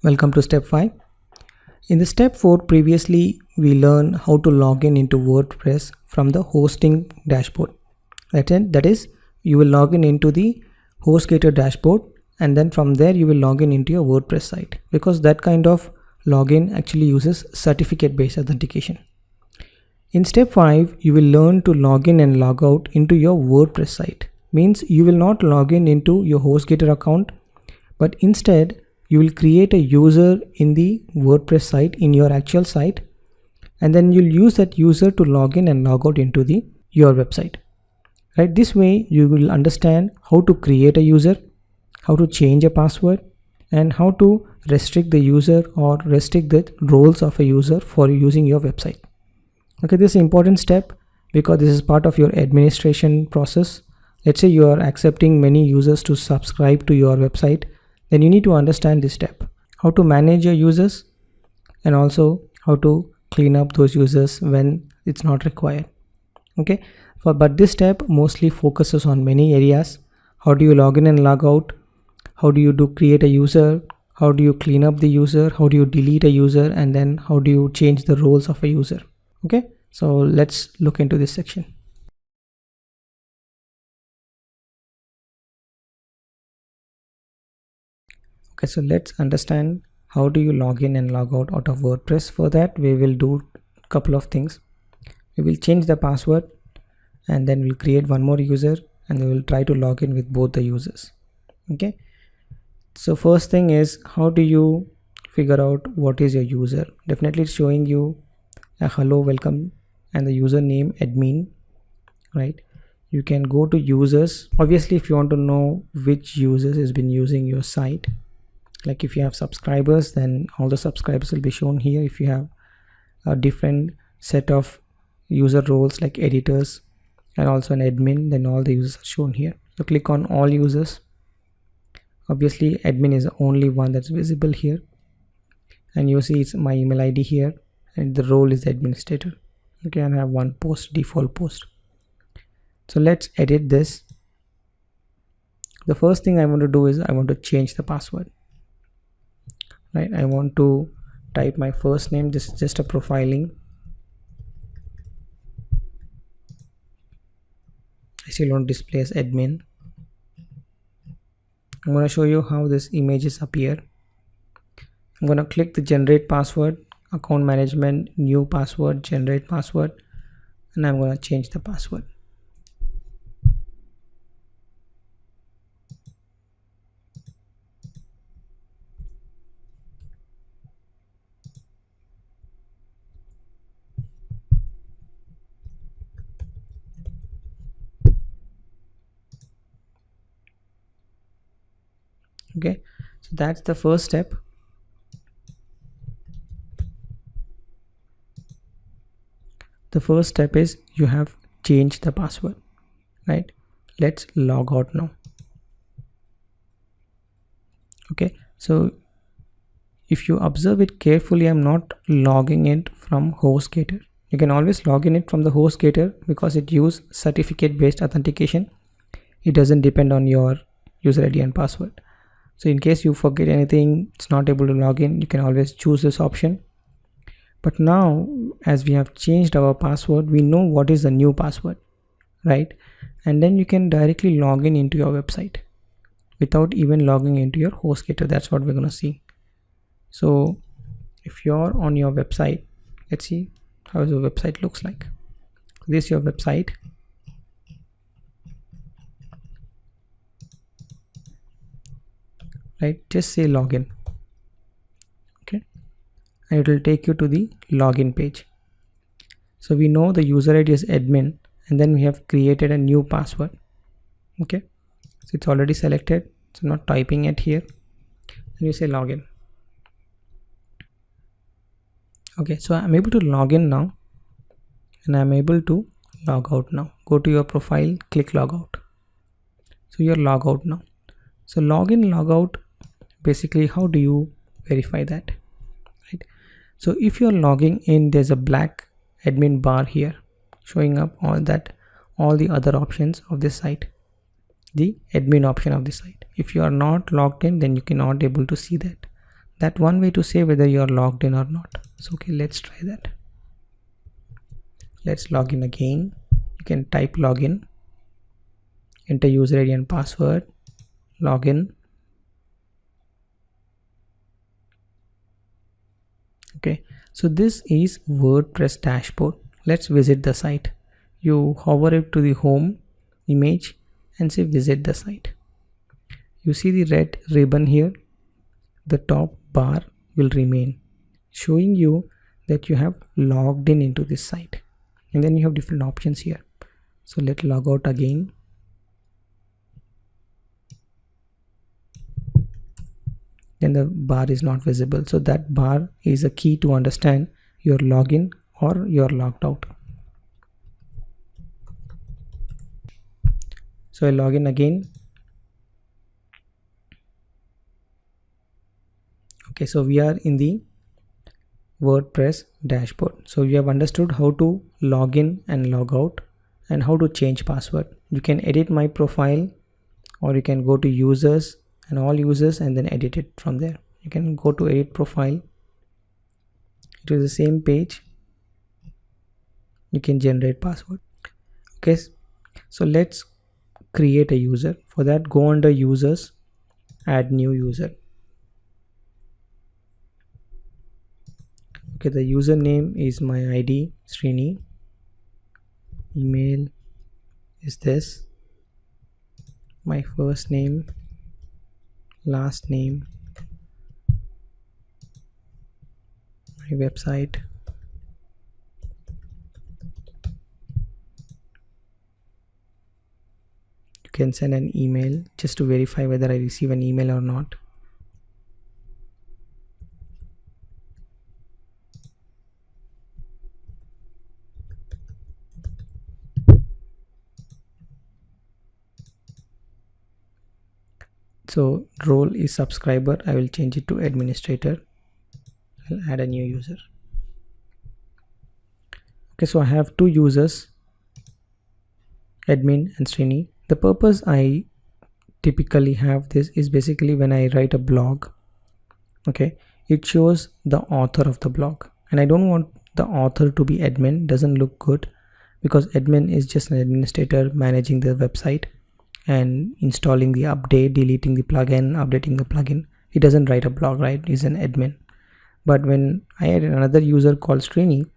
Welcome to step 5. In the step 4, previously we learned how to log in into WordPress from the hosting dashboard. That is, you will log in into the HostGator dashboard, and then from there you will log in into your WordPress site, because that kind of login actually uses certificate based authentication. In step 5, you will learn to log in and log out into your WordPress site. Means you will not log in into your HostGator account, but instead you will create a user in the WordPress site, in your actual site, and then you'll use that user to log in and log out into your website. Right? This way you will understand how to create a user, how to change a password, and how to restrict the user or restrict the roles of a user for using your website. Okay, this is an important step because this is part of your administration process. Let's say you are accepting many users to subscribe to your website, then you need to understand this step, how to manage your users and also how to clean up those users when it's not required. Okay, but this step mostly focuses on many areas. How do you log in and log out? How do you create a user? How do you clean up the user? How do you delete a user? And then how do you change the roles of a user? Okay, so let's look into this section. Okay, so let's understand how do you log in and log out of WordPress. For that, we will do a couple of things. We will change the password, and then we'll create one more user, and we will try to log in with both the users. Okay, so first thing is, how do you figure out what is your user? Definitely it's showing you a hello, welcome, and the username admin, right? You can go to users. Obviously, if you want to know which users has been using your site, like if you have subscribers, then all the subscribers will be shown here. If you have a different set of user roles like editors and also an admin, then all the users are shown here. So click on all users. Obviously admin is the only one that's visible here, and you see it's my email ID here, and the role is administrator. Okay, and I have one post, default post. So let's edit this. The first thing I want to do is I want to change the password. Right, I want to type my first name. This is just a profiling. I still want to display as admin. I'm going to show you how this images appear. I'm going to click the generate password, account management, new password, generate password, and I'm going to change the password. Okay, so that's the first step. The first step is you have changed the password, right? Let's log out now. Okay, so if you observe it carefully, I'm not logging it from HostGator. You can always log in it from the HostGator because it uses certificate based authentication. It doesn't depend on your user ID and password. So in case you forget anything, it's not able to log in, you can always choose this option. But now, as we have changed our password, we know what is the new password, right? And then you can directly log in into your website without even logging into your HostGator. That's what we're going to see. So if you're on your website, let's see how your website looks like. This is your website. Right, just say login. Okay, and it will take you to the login page. So we know the user ID is admin, and then we have created a new password. Okay, so it's already selected, so not typing it here, and you say login. Okay, so I'm able to log in now, and I'm able to log out now. Go to your profile, click log out. So you're log out now. So login, log out, basically how do you verify that, right? So if you're logging in, there's a black admin bar here showing up all the other options of this site, the admin option of the site. If you are not logged in, then you cannot able to see that. that one way to say whether you are logged in or not. So okay, let's try that. Let's log in again. You can type login, enter user ID and password, login. Okay, so this is WordPress dashboard. Let's visit the site. You hover it to the home image and say visit the site. You see the red ribbon here. The top bar will remain, showing you that you have logged in into this site. And then you have different options here. So let's log out again. Then the bar is not visible. So that bar is a key to understand your login or you're logged out. So I log in again. Okay, so we are in the WordPress dashboard. So you have understood how to log in and log out and how to change password. You can edit my profile, or you can go to users and all users and then edit it from there. You can go to edit profile. It is the same page. You can generate password. Okay, so let's create a user. For that, go under users, add new user. Okay, the username is my ID, Srini. Email is this. My first name, last name, my website. You can send an email just to verify whether I receive an email or not. So role is subscriber. I will change it to administrator. I'll add a new user. Okay, so I have two users, admin and Srini. The purpose I typically have this is basically when I write a blog, okay, it shows the author of the blog, and I don't want the author to be admin. Doesn't look good, because admin is just an administrator managing the website and installing the update, deleting the plugin, updating the plugin. He doesn't write a blog, right? He's an admin. But when I add another user called Srini,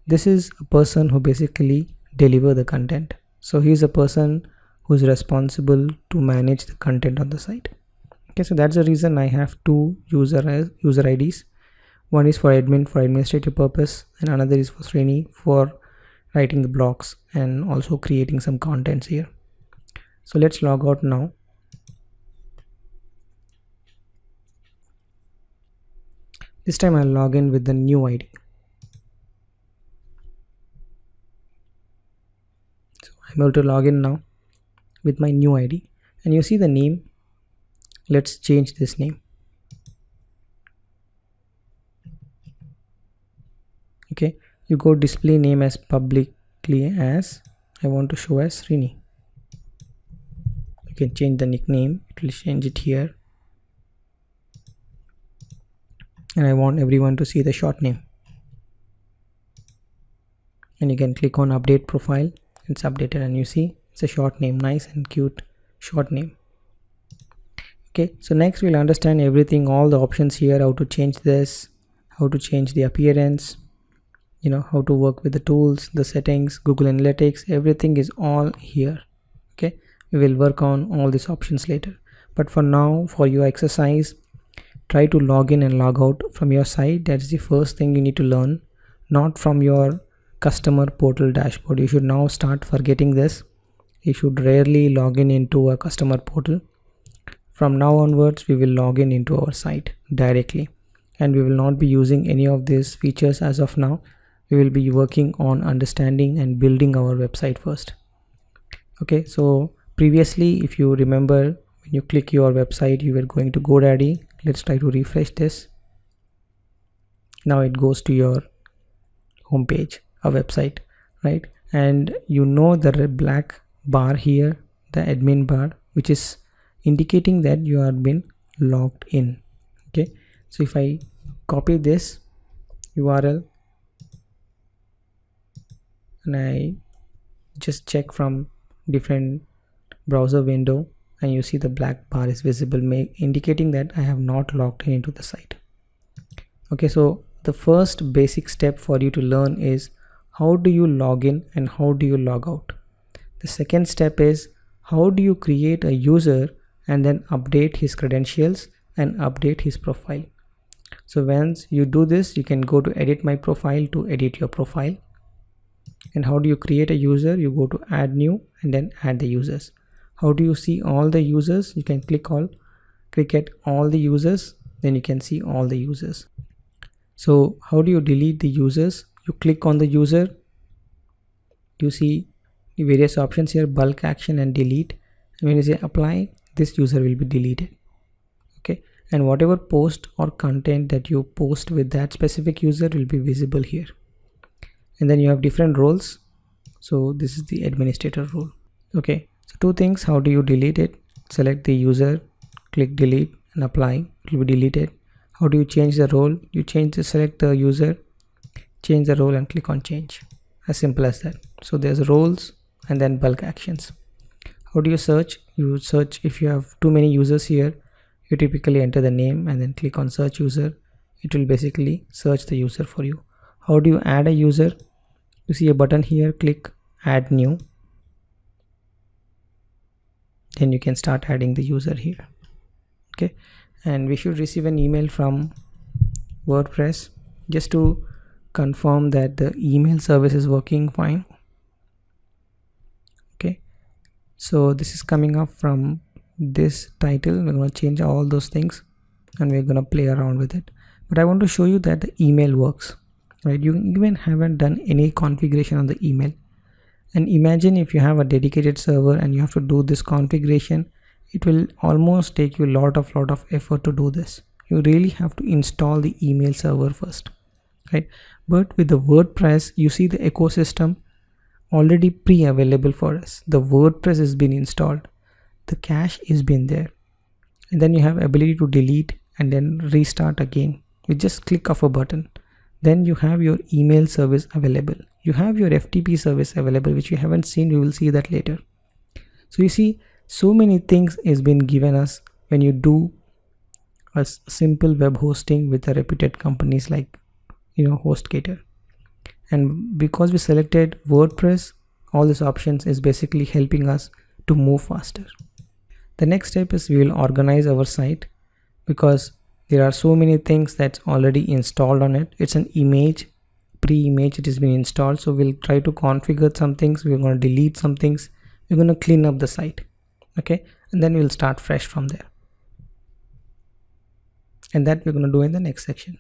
this is a person who basically deliver the content. So he's a person who's responsible to manage the content on the site. Okay, so that's the reason I have two user IDs. One is for admin, for administrative purpose, and another is for Srini for writing the blogs and also creating some contents here. So let's log out now. This time I'll log in with the new ID. So I'm able to log in now with my new ID, and you see the name. Let's change this name. Okay, you go display name as publicly as I want to show as Srini. You can change the nickname. It will change it here, and I want everyone to see the short name. And you can click on update profile. It's updated, and you see it's a short name, nice and cute short name. Okay, so next we'll understand everything, all the options here, how to change this, how to change the appearance, how to work with the tools, the settings, Google Analytics, everything is all here. Okay, we will work on all these options later, but for now, for your exercise, try to log in and log out from your site. That's the first thing you need to learn, not from your customer portal dashboard. You should now start forgetting this. You should rarely log in into a customer portal. From now onwards, we will log in into our site directly, and we will not be using any of these features as of now. We will be working on understanding and building our website first. Okay, so previously, if you remember, when you click your website, you were going to GoDaddy. Let's try to refresh this. Now it goes to your home page, a website, right? And the black bar here, the admin bar, which is indicating that you have been logged in. Okay, So if I copy this URL and I just check from different browser window, and you see the black bar is visible, indicating that I have not logged into the site. Okay, so the first basic step for you to learn is how do you log in and how do you log out. The second step is how do you create a user and then update his credentials and update his profile. So once you do this, you can go to edit my profile to edit your profile. And how do you create a user? You go to add new and then add the users. How do you see all the users? You can click at all the users, then you can see all the users. So how do you delete the users? You click on the user, you see the various options here, bulk action and delete, and when you say apply, this user will be deleted. Okay, and whatever post or content that you post with that specific user will be visible here. And then you have different roles. So this is the administrator role. Okay, so two things: how do you delete it? Select the user, click delete and apply, it will be deleted. How do you change the role? You select the user, change the role and click on change. As simple as that. So there's roles and then bulk actions. How do you search? You search. If you have too many users here, you typically enter the name and then click on search user. It will basically search the user for you. How do you add a user? You see a button here, click add new, then you can start adding the user here. Okay, and we should receive an email from WordPress just to confirm that the email service is working fine. Okay, so this is coming up from this title. We're going to change all those things and we're going to play around with it, but I want to show you that the email works, right? You even haven't done any configuration on the email, and imagine if you have a dedicated server and you have to do this configuration, it will almost take you a lot of effort to do this. You really have to install the email server first, right? But with the WordPress, you see the ecosystem already pre-available for us. The WordPress has been installed, the cache is been there, and then you have ability to delete and then restart again with just click of a button. Then you have your email service available, you have your FTP service available, which you haven't seen. You will see that later. So you see, so many things has been given us when you do a simple web hosting with a reputed companies like HostGator. And because we selected WordPress, all these options is basically helping us to move faster. The next step is we will organize our site, because there are so many things that's already installed on it. It's an image, pre-image, it has been installed. So we'll try to configure some things, we're going to delete some things, we're going to clean up the site. Okay, and then we'll start fresh from there, and that we're going to do in the next section.